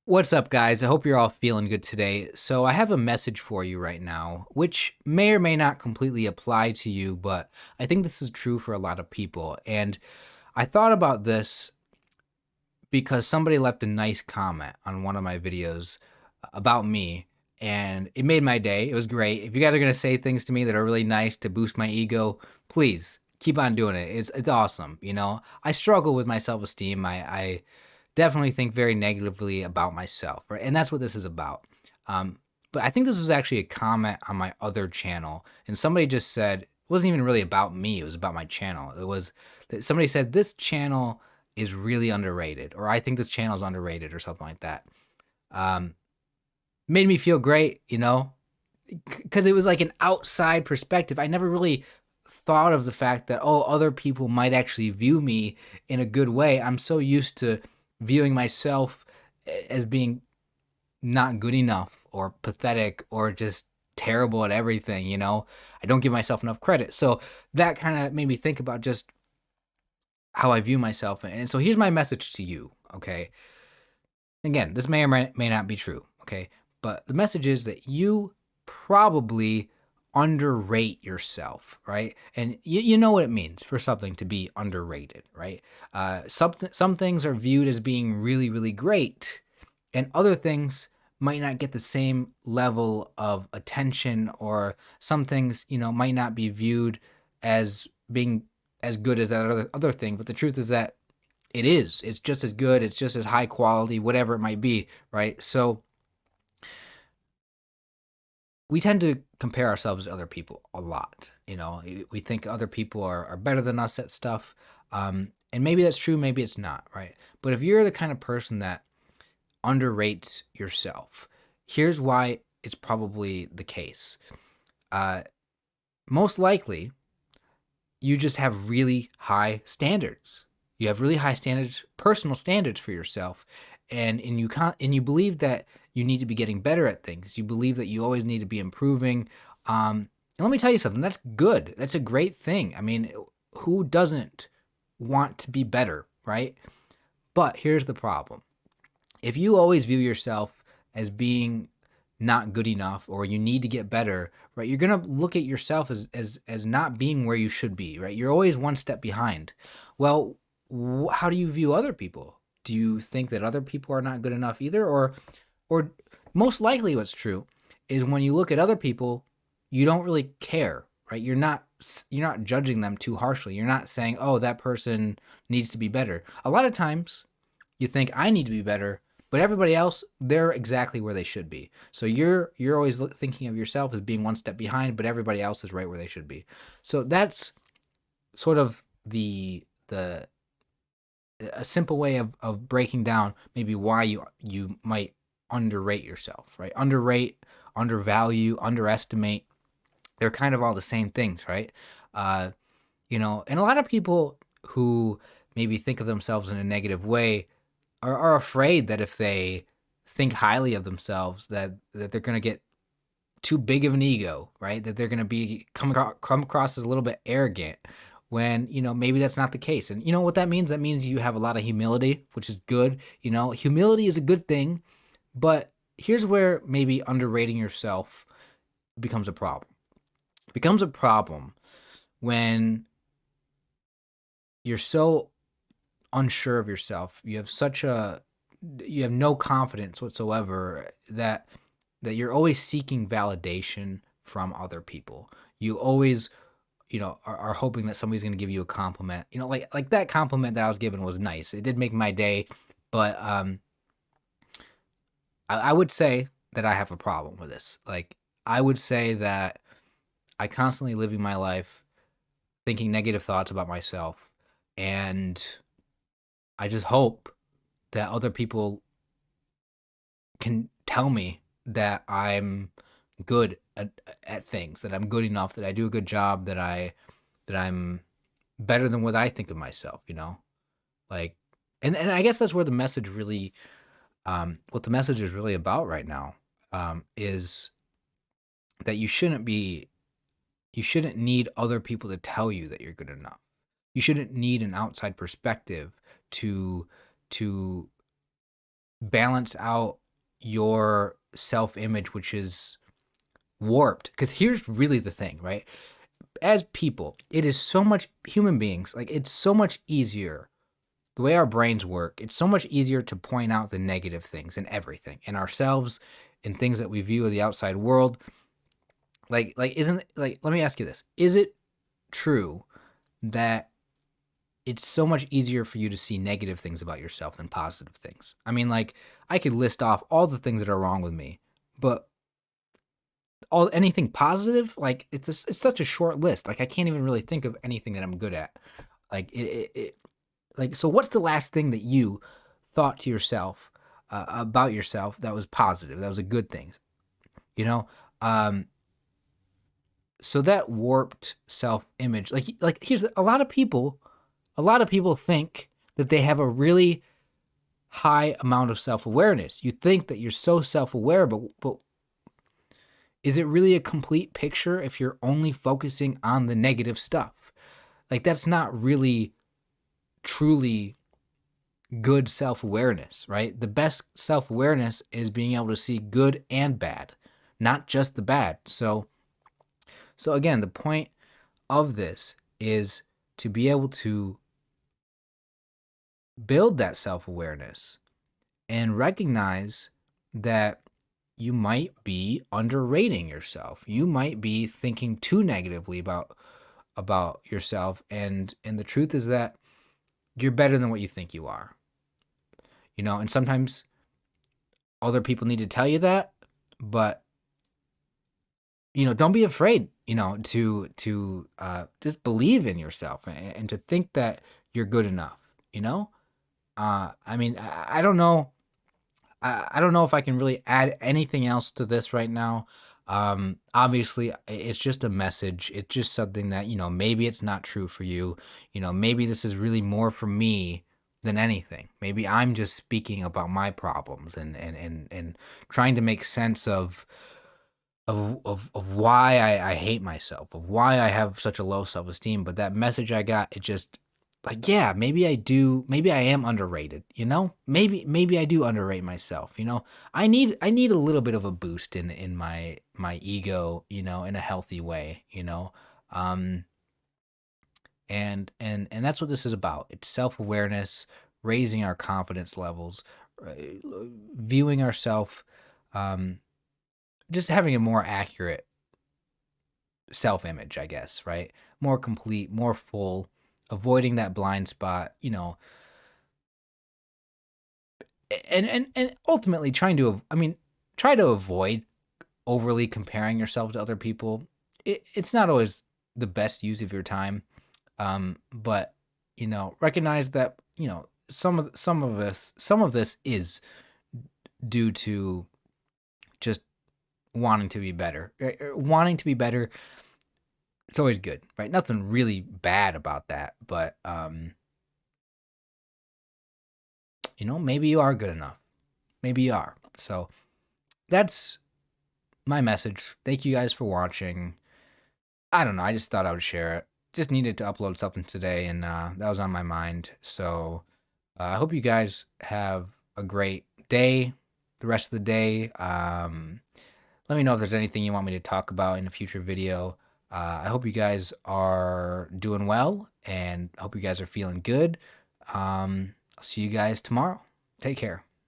What's up, guys? I hope you're all feeling good today. So, I have a message for you right now, which may or may not completely apply to you, but I think this is true for a lot of people. And I thought about this because somebody left a nice comment on one of my videos about me, and it made my day. It was great. If you guys are going to say things to me that are really nice to boost my ego, please keep on doing it. It's awesome. I struggle with my self-esteem. I definitely think very negatively about myself, right? And that's what this is about. But I think this was actually a comment on my other channel, and somebody just said it wasn't even really about me. It was about my channel. It was that somebody said this channel is really underrated, or I think this channel is underrated, or something like that. Um, Made me feel great, because it was like an outside perspective. I never really thought of the fact that, oh, other people might actually view me in a good way. I'm so used to viewing myself as being not good enough or pathetic or just terrible at everything. I don't give myself enough credit. So that kind of made me think about just how I view myself. And so here's my message to you, okay? Again, this may or may not be true, okay? But the message is that you probably underrate yourself, right? And you know what it means for something to be underrated, right? Some things are viewed as being really, really great, and other things might not get the same level of attention, or some things, might not be viewed as being as good as that other thing. But the truth is that it is. It's just as good. It's just as high quality, whatever it might be, right? So we tend to compare ourselves to other people a lot. We think other people are better than us at stuff. And maybe that's true, maybe it's not, right? But if you're the kind of person that underrates yourself, here's why it's probably the case. Uh, Most likely, you just have really high standards. You have really high standards, personal standards for yourself, and you believe that you need to be getting better at things. You believe that you always need to be improving. And let me tell you something. That's good. That's a great thing. I mean, who doesn't want to be better, right? But here's the problem. If you always view yourself as being not good enough, or you need to get better, right? You're gonna look at yourself as not being where you should be, right? You're always one step behind. Well, how do you view other people? Do you think that other people are not good enough either, or most likely what's true is when you look at other people, you don't really care, right? You're not judging them too harshly. You're not saying, "Oh, that person needs to be better." A lot of times you think I need to be better, but everybody else, they're exactly where they should be. So you're always thinking of yourself as being one step behind, but everybody else is right where they should be. So that's sort of the a simple way of breaking down maybe why you might underrate yourself, right? Underrate, undervalue, underestimate. They're kind of all the same things, right? Uh, and a lot of people who maybe think of themselves in a negative way are afraid that if they think highly of themselves, that they're going to get too big of an ego, right? That they're going to come across as a little bit arrogant, when maybe that's not the case. And you know what that means? That means you have a lot of humility, which is good. Humility is a good thing, but here's where maybe underrating yourself becomes a problem. It becomes a problem when you're so unsure of yourself. You have no confidence whatsoever, that you're always seeking validation from other people. You always, are hoping that somebody's going to give you a compliment. Like that compliment that I was given was nice. It did make my day, but I would say that I have a problem with this. Like, I would say that I constantly living my life thinking negative thoughts about myself, and I just hope that other people can tell me that I'm good at things, that I'm good enough, that I do a good job, that I'm better than what I think of myself. Like, and I guess that's where the message really, what the message is really about right now, is that you shouldn't need other people to tell you that you're good enough. You shouldn't need an outside perspective to to balance out your self-image, which is warped. Because here's really the thing, right? As people, it is so much, human beings, like, it's so much easier, the way our brains work, it's so much easier to point out the negative things in everything, in ourselves, in things that we view of the outside world. Isn't, like, let me ask you this. Is it true that it's so much easier for you to see negative things about yourself than positive things? I mean, like, I could list off all the things that are wrong with me, but all anything positive, like, it's such a short list. Like, I can't even really think of anything that I'm good at. Like, like, so what's the last thing that you thought to yourself, about yourself, that was positive, that was a good thing, you know? Um, so that warped self-image, like, here's a lot of people think that they have a really high amount of self-awareness. You think that you're so self-aware, but is it really a complete picture if you're only focusing on the negative stuff? Like, that's not really truly good self-awareness, right? The best self-awareness is being able to see good and bad, not just the bad. So again, the point of this is to be able to build that self-awareness and recognize that you might be underrating yourself. You might be thinking too negatively about yourself, and the truth is that you're better than what you think you are. And sometimes other people need to tell you that, but don't be afraid, to just believe in yourself, and to think that you're good enough, you know? I mean, I don't know. I don't know if I can really add anything else to this right now. Obviously, it's just a message. It's just something that, maybe it's not true for you. Maybe this is really more for me than anything. Maybe I'm just speaking about my problems, and trying to make sense of why I hate myself, of why I have such a low self-esteem. But that message I got, it just, like, yeah, maybe I am underrated, maybe I do underrate myself. I need a little bit of a boost in my ego, in a healthy way. um and that's what this is about. It's self-awareness, raising our confidence levels, uh, viewing ourselves, um just having a more accurate self-image, I guess, right? More complete, more full, avoiding that blind spot, and ultimately trying to, I mean, try to avoid overly comparing yourself to other people. It's not always the best use of your time, but recognize that some of this is due to just wanting to be better. Wanting to be better, it's always good, right? Nothing really bad about that, but maybe you are good enough. Maybe you are. So that's my message. Thank you guys for watching. I don't know. I just thought I would share it. Just needed to upload something today, and that was on my mind. So I hope you guys have a great day, the rest of the day. Let me know if there's anything you want me to talk about in a future video. I hope you guys are doing well, and I hope you guys are feeling good. I'll see you guys tomorrow. Take care.